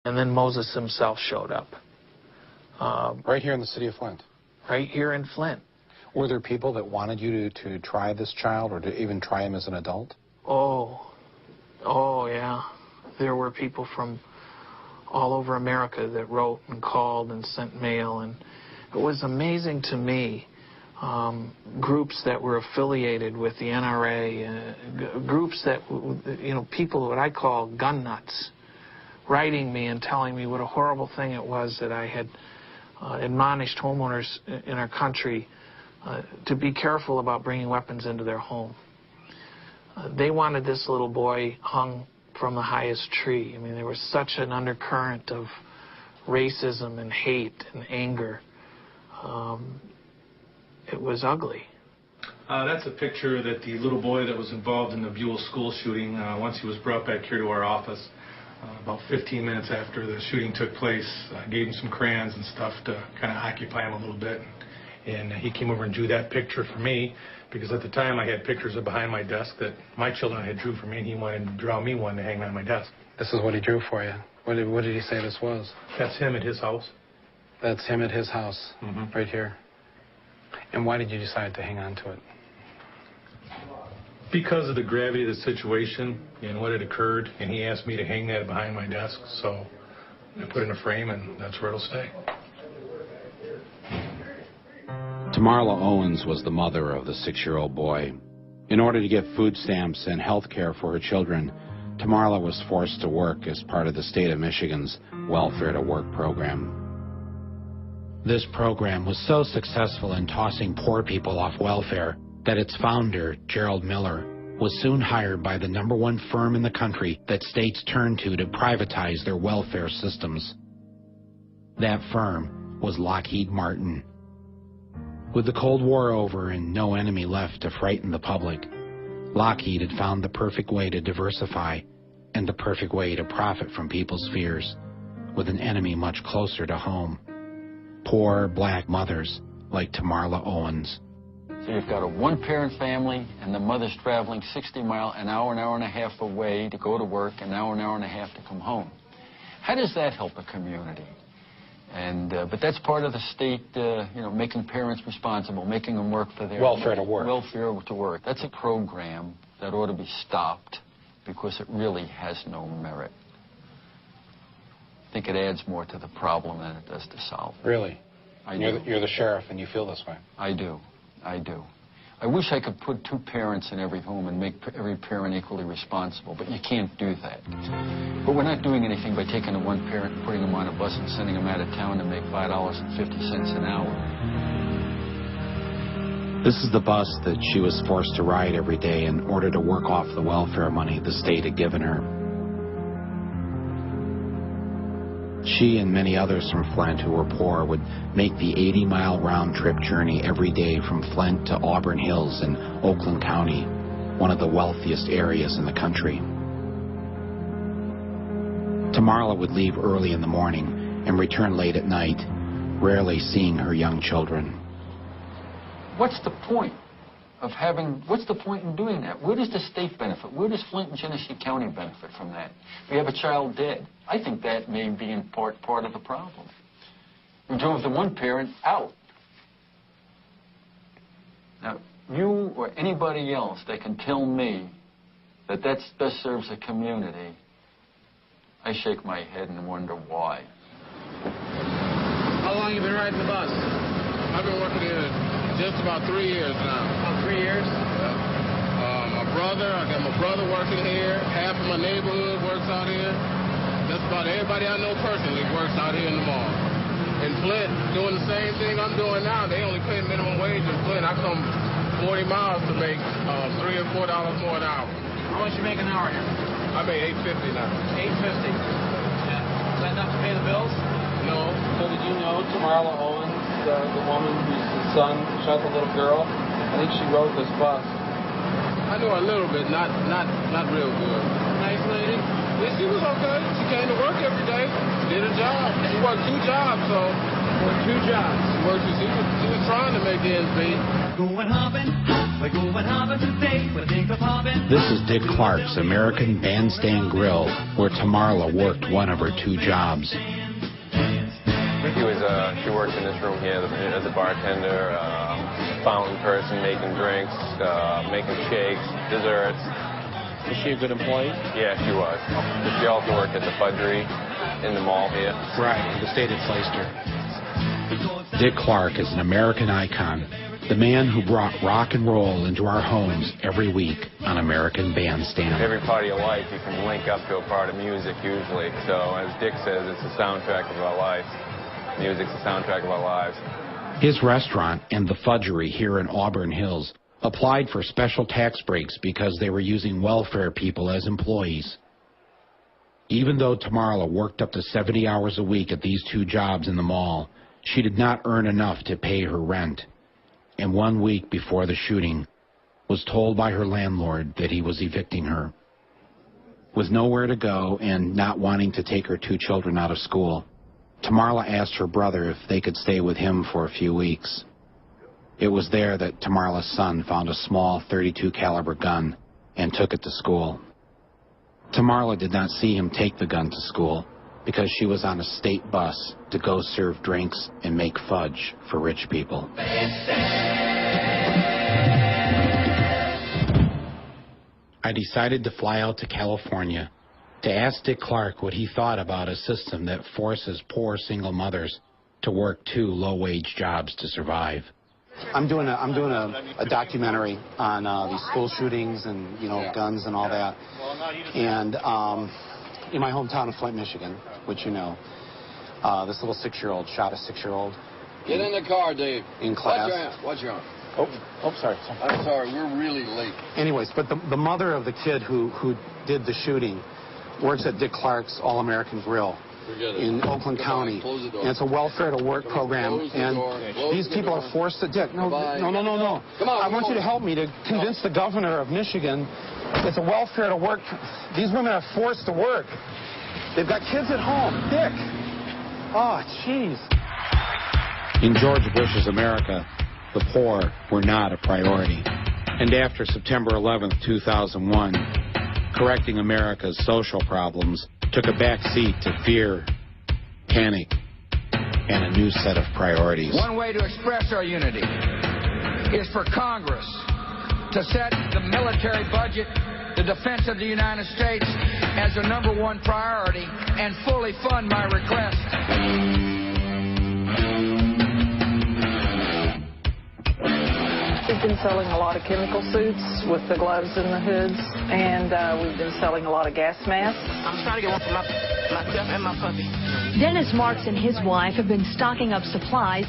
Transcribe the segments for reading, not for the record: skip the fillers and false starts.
And then Moses himself showed up. Right here in the city of Flint? Right here in Flint. Were there people that wanted you to try this child or to even try him as an adult? Oh, yeah. There were people from all over America that wrote and called and sent mail. And it was amazing to me, groups that were affiliated with the NRA, groups that, people what I call gun nuts, writing me and telling me what a horrible thing it was that I had admonished homeowners in our country to be careful about bringing weapons into their home. They wanted this little boy hung from the highest tree. I mean, there was such an undercurrent of racism and hate and anger. It was ugly. That's a picture that the little boy that was involved in the Buell school shooting, once he was brought back here to our office, about 15 minutes after the shooting took place, I gave him some crayons and stuff to kind of occupy him a little bit. And he came over and drew that picture for me, because at the time I had pictures of behind my desk that my children had drew for me, and he wanted to draw me one to hang on my desk. This is what he drew for you. What did he say this was? That's him at his house. That's him at his house, right here. And why did you decide to hang on to it? Because of the gravity of the situation and what had occurred, and he asked me to hang that behind my desk, so I put it in a frame, and that's where it'll stay. Tamarla Owens was the mother of the 6-year-old boy. In order to get food stamps and health care for her children, Tamarla was forced to work as part of the state of Michigan's Welfare to Work program. This program was so successful in tossing poor people off welfare that its founder, Gerald Miller, was soon hired by the #1 firm in the country that states turn to privatize their welfare systems. That firm was Lockheed Martin. With the Cold War over and no enemy left to frighten the public, Lockheed had found the perfect way to diversify and the perfect way to profit from people's fears, with an enemy much closer to home. Poor black mothers like Tamarla Owens. So you've got a one-parent family, and the mother's traveling 60 miles, an hour and a half away to go to work, an hour and a half to come home. How does that help a community? And but that's part of the state, making parents responsible, making them work for their welfare to work. Welfare to work. That's a program that ought to be stopped because it really has no merit. I think it adds more to the problem than it does to solve it. Really? I do. You're the sheriff, and you feel this way? I do. I do. I wish I could put 2 parents in every home and make every parent equally responsible, but you can't do that. But we're not doing anything by taking the one parent and putting them on a bus and sending them out of town to make $5.50 an hour. This is the bus that she was forced to ride every day in order to work off the welfare money the state had given her. She and many others from Flint who were poor would make the 80-mile round-trip journey every day from Flint to Auburn Hills in Oakland County, one of the wealthiest areas in the country. Tamarla would leave early in the morning and return late at night, rarely seeing her young children. What's the point of what's the point in doing that? Where does the state benefit? Where does Flint and Genesee County benefit from that? We have a child dead. I think that may be in part of the problem. We drove the one parent out. Now, you or anybody else that can tell me that that best serves the community, I shake my head and wonder why. How long have you been riding the bus? I've been working here just about 3 years now. About 3 years? Yeah. I got my brother working here. Half of my neighborhood works out here. Just about everybody I know personally works out here in the mall. In Flint, doing the same thing I'm doing now. They only pay minimum wage in Flint. I come 40 miles to make $3 or $4 more an hour. How much you make an hour here? I make $8.50 now. $8.50. Yeah. Is that enough to pay the bills? No. So did you know Tamarla Owens, the woman whose son shot the little girl? I think she rode this bus. I know a little bit, not real good. Nice lady? Yeah, she was okay. She came to work every day, did her job. She worked 2 jobs, so Worked 2 jobs. He was trying to make ends meet. This is Dick Clark's American Bandstand Grill, where Tamarla worked one of her 2 jobs. She worked in this room here as a bartender, fountain person, making drinks, making shakes, desserts. Was she a good employee? Yeah, she was. She also worked at the Fudgery in the mall here. Right, the state at Sleister. Dick Clark is an American icon, the man who brought rock and roll into our homes every week on American Bandstand. Every part of your life you can link up to a part of music usually. So as Dick says, it's a soundtrack of our life. Music's the soundtrack of our lives. His restaurant and the Fudgery here in Auburn Hills applied for special tax breaks because they were using welfare people as employees. Even though Tamarla worked up to 70 hours a week at these 2 jobs in the mall, she did not earn enough to pay her rent. And 1 week before the shooting, was told by her landlord that he was evicting her. With nowhere to go and not wanting to take her 2 children out of school, Tamarla asked her brother if they could stay with him for a few weeks. It was there that Tamarla's son found a small .32 caliber gun and took it to school. Tamarla did not see him take the gun to school because she was on a state bus to go serve drinks and make fudge for rich people. I decided to fly out to California to ask Dick Clark what he thought about a system that forces poor single mothers to work 2 low-wage jobs to survive. I'm doing a documentary on these school shootings and guns and all that. And in my hometown of Flint, Michigan, which this little 6-year-old shot a 6-year-old. Get in the car, Dave. In class. Watch your arm. Oh, sorry. I'm sorry, we're really late. Anyways, but the mother of the kid who did the shooting works at Dick Clark's All-American Grill in Oakland County. And it's a welfare-to-work program. And these people are forced to... Dick, no. Come on, I want you to help me to convince the governor of Michigan it's a welfare-to-work. These women are forced to work. They've got kids at home. Dick. Oh, jeez. In George Bush's America, the poor were not a priority. And after September 11th, 2001, correcting America's social problems took a back seat to fear, panic, and a new set of priorities. One way to express our unity is for Congress to set the military budget, the defense of the United States, as a #1 priority and fully fund my request. We've been selling a lot of chemical suits with the gloves and the hoods, and we've been selling a lot of gas masks. I'm trying to get one for myself and my puppy. Dennis Marks and his wife have been stocking up supplies.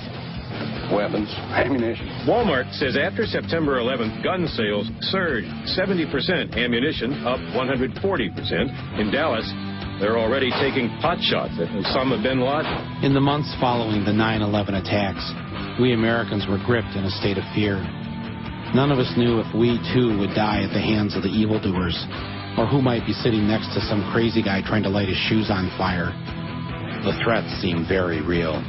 Weapons, ammunition. Walmart says after September 11th, gun sales surged 70%, ammunition up 140%. In Dallas, they're already taking pot shots at Osama bin Laden. In the months following the 9/11 attacks, we Americans were gripped in a state of fear. None of us knew if we, too, would die at the hands of the evildoers, or who might be sitting next to some crazy guy trying to light his shoes on fire. The threats seemed very real.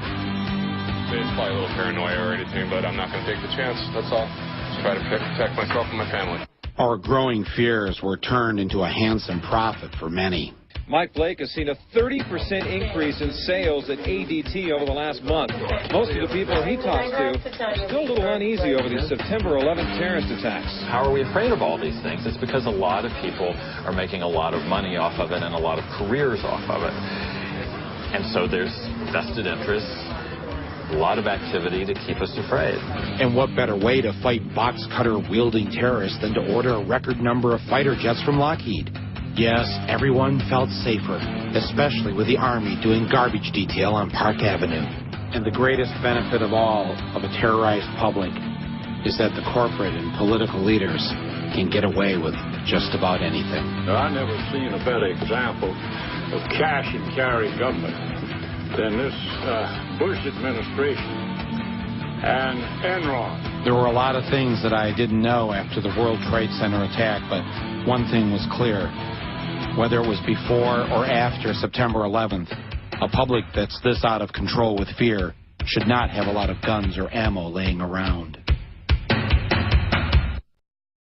It's probably a little paranoia or anything, but I'm not going to take the chance. That's all. Just try to protect myself and my family. Our growing fears were turned into a handsome profit for many. Mike Blake has seen a 30% increase in sales at ADT over the last month. Most of the people he talks to are still a little uneasy over these September 11th terrorist attacks. How are we afraid of all these things? It's because a lot of people are making a lot of money off of it and a lot of careers off of it. And so there's vested interests, a lot of activity to keep us afraid. And what better way to fight box cutter wielding terrorists than to order a record number of fighter jets from Lockheed? Yes, everyone felt safer, especially with the Army doing garbage detail on Park Avenue. And the greatest benefit of all of a terrorized public is that the corporate and political leaders can get away with just about anything. I've never seen a better example of cash and carry government than this Bush administration and Enron. There were a lot of things that I didn't know after the World Trade Center attack, but one thing was clear. Whether it was before or after September 11th, a public that's this out of control with fear should not have a lot of guns or ammo laying around.